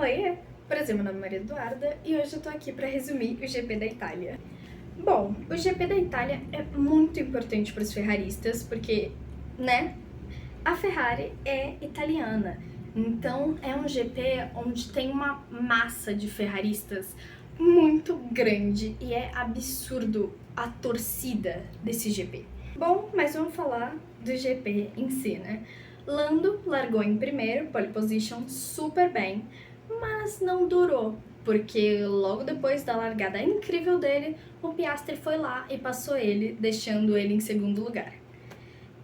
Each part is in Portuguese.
Oi, prazer, meu nome é Maria Eduarda e hoje eu tô aqui pra resumir o GP da Itália. Bom, o GP da Itália é muito importante para os ferraristas porque, né, a Ferrari é italiana. Então é um GP onde tem uma massa de ferraristas muito grande e é absurdo a torcida desse GP. Bom, mas vamos falar do GP em si, né? Lando largou em primeiro, pole position, super bem, mas não durou, porque logo depois da largada incrível dele, o Piastri foi lá e passou ele, deixando ele em segundo lugar.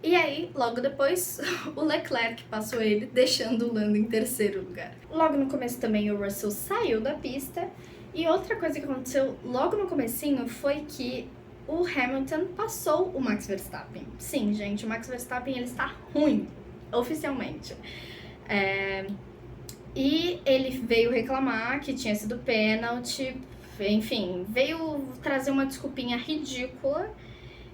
E aí, logo depois, o Leclerc passou ele, deixando o Lando em terceiro lugar. Logo no começo também o Russell saiu da pista, e outra coisa que aconteceu logo no comecinho foi que o Hamilton passou o Max Verstappen. Sim, gente, o Max Verstappen ele está ruim, oficialmente. E ele veio reclamar que tinha sido pênalti, enfim, veio trazer uma desculpinha ridícula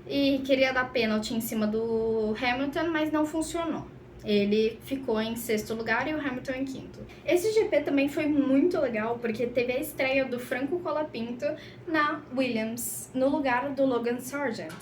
e queria dar pênalti em cima do Hamilton, mas não funcionou. Ele ficou em sexto lugar e o Hamilton em quinto. Esse GP também foi muito legal porque teve a estreia do Franco Colapinto na Williams, no lugar do Logan Sargent.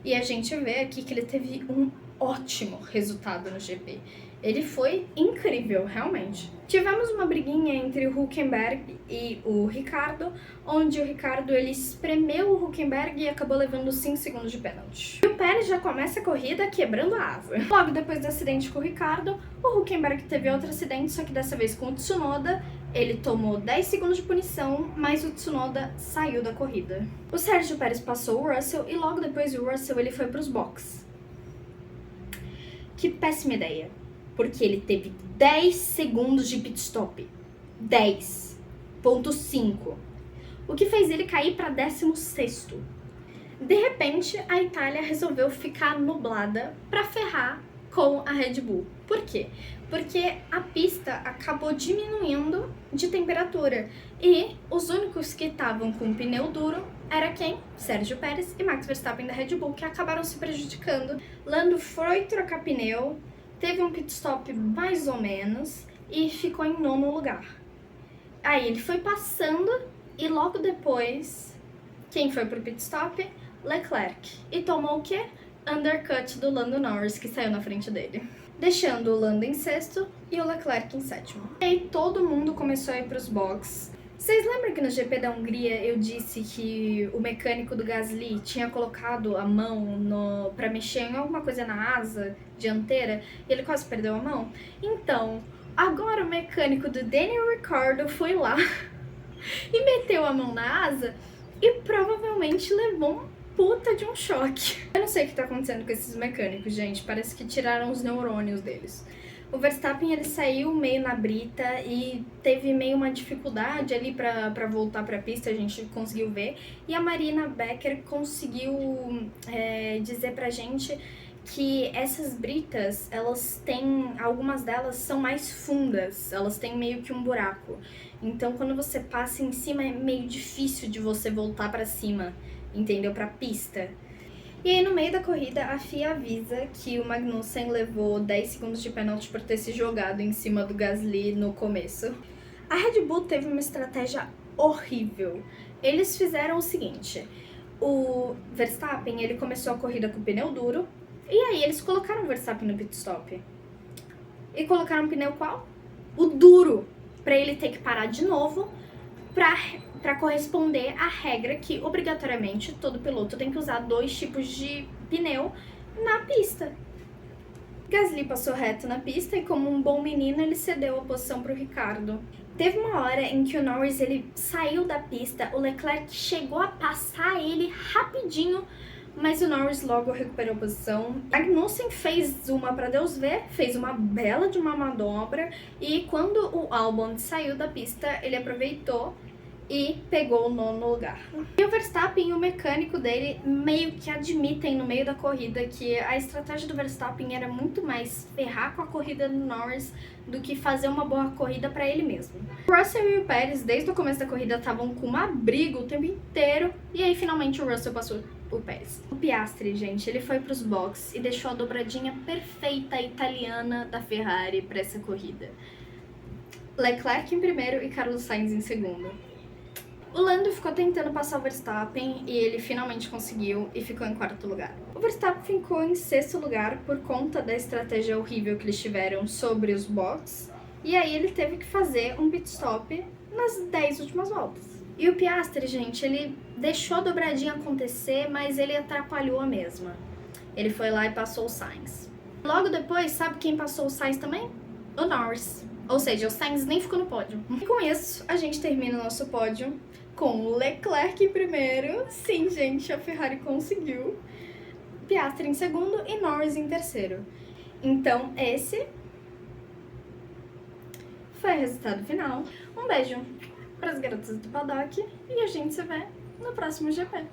E a gente vê aqui que ele teve um ótimo resultado no GP. Ele foi incrível, realmente. Tivemos uma briguinha entre o Hülkenberg e o Ricciardo, onde o Ricciardo ele espremeu o Hülkenberg e acabou levando 5 segundos de pênalti. E o Pérez já começa a corrida quebrando a asa. Logo depois do acidente com o Ricciardo, o Hülkenberg teve outro acidente, só que dessa vez com o Tsunoda. Ele tomou 10 segundos de punição, mas o Tsunoda saiu da corrida. O Sérgio Pérez passou o Russell e logo depois o Russell ele foi para os boxes. Que péssima ideia, porque ele teve 10 segundos de pit stop. 10,5. O que fez ele cair para 16º. De repente, a Itália resolveu ficar nublada para ferrar com a Red Bull. Por quê? Porque a pista acabou diminuindo de temperatura e os únicos que estavam com pneu duro era quem? Sérgio Pérez e Max Verstappen da Red Bull, que acabaram se prejudicando. Lando foi trocar pneu, teve um pit stop mais ou menos e ficou em 9º lugar. Aí ele foi passando e logo depois, quem foi pro pit stop? Leclerc. E tomou o quê? Undercut do Lando Norris, que saiu na frente dele, deixando o Lando em sexto e o Leclerc em sétimo. E aí todo mundo começou a ir pros boxes. Vocês lembram que no GP da Hungria eu disse que o mecânico do Gasly tinha colocado a mão pra mexer em alguma coisa na asa dianteira e ele quase perdeu a mão? Então, agora o mecânico do Daniel Ricciardo foi lá e meteu a mão na asa e provavelmente levou um puta de um choque. Eu não sei o que tá acontecendo com esses mecânicos, gente. Parece que tiraram os neurônios deles. O Verstappen, ele saiu meio na brita e teve meio uma dificuldade ali pra voltar pra pista, a gente conseguiu ver. E a Marina Becker conseguiu dizer pra gente que essas britas, elas têm, algumas delas são mais fundas, elas têm meio que um buraco. Então, quando você passa em cima, é meio difícil de você voltar pra cima, entendeu? Pra pista. E aí, no meio da corrida, a FIA avisa que o Magnussen levou 10 segundos de pênalti por ter se jogado em cima do Gasly no começo. A Red Bull teve uma estratégia horrível. Eles fizeram o seguinte: o Verstappen, ele começou a corrida com pneu duro, e aí eles colocaram o Verstappen no pit stop. E colocaram o pneu qual? O duro, pra ele ter que parar de novo para corresponder à regra que, obrigatoriamente, todo piloto tem que usar 2 tipos de pneu na pista. Gasly passou reto na pista e, como um bom menino, ele cedeu a posição para o Ricciardo. Teve uma hora em que o Norris ele saiu da pista, o Leclerc chegou a passar ele rapidinho, mas o Norris logo recuperou a posição. Magnussen fez uma para Deus ver, fez uma bela de uma manobra e quando o Albon saiu da pista, ele aproveitou e pegou o 9º lugar. E o Verstappen e o mecânico dele meio que admitem no meio da corrida que a estratégia do Verstappen era muito mais ferrar com a corrida do Norris do que fazer uma boa corrida para ele mesmo. O Russell e o Pérez, desde o começo da corrida, estavam com uma briga o tempo inteiro e aí finalmente o Russell passou o Pérez. O Piastri, gente, ele foi pros boxes e deixou a dobradinha perfeita italiana da Ferrari para essa corrida. Leclerc em primeiro e Carlos Sainz em segundo. O Lando ficou tentando passar o Verstappen e ele finalmente conseguiu e ficou em quarto lugar. O Verstappen ficou em sexto lugar por conta da estratégia horrível que eles tiveram sobre os boxes, e aí ele teve que fazer um pit stop nas 10 últimas voltas. E o Piastri, gente, ele deixou a dobradinha acontecer, mas ele atrapalhou a mesma. Ele foi lá e passou o Sainz. Logo depois, sabe quem passou o Sainz também? O Norris. Ou seja, o Sainz nem ficou no pódio. E com isso, a gente termina o nosso pódio com o Leclerc em primeiro. Sim, gente, a Ferrari conseguiu. Piastri em segundo e Norris em terceiro. Então, esse foi o resultado final. Um beijo para as garotas do paddock e a gente se vê no próximo GP.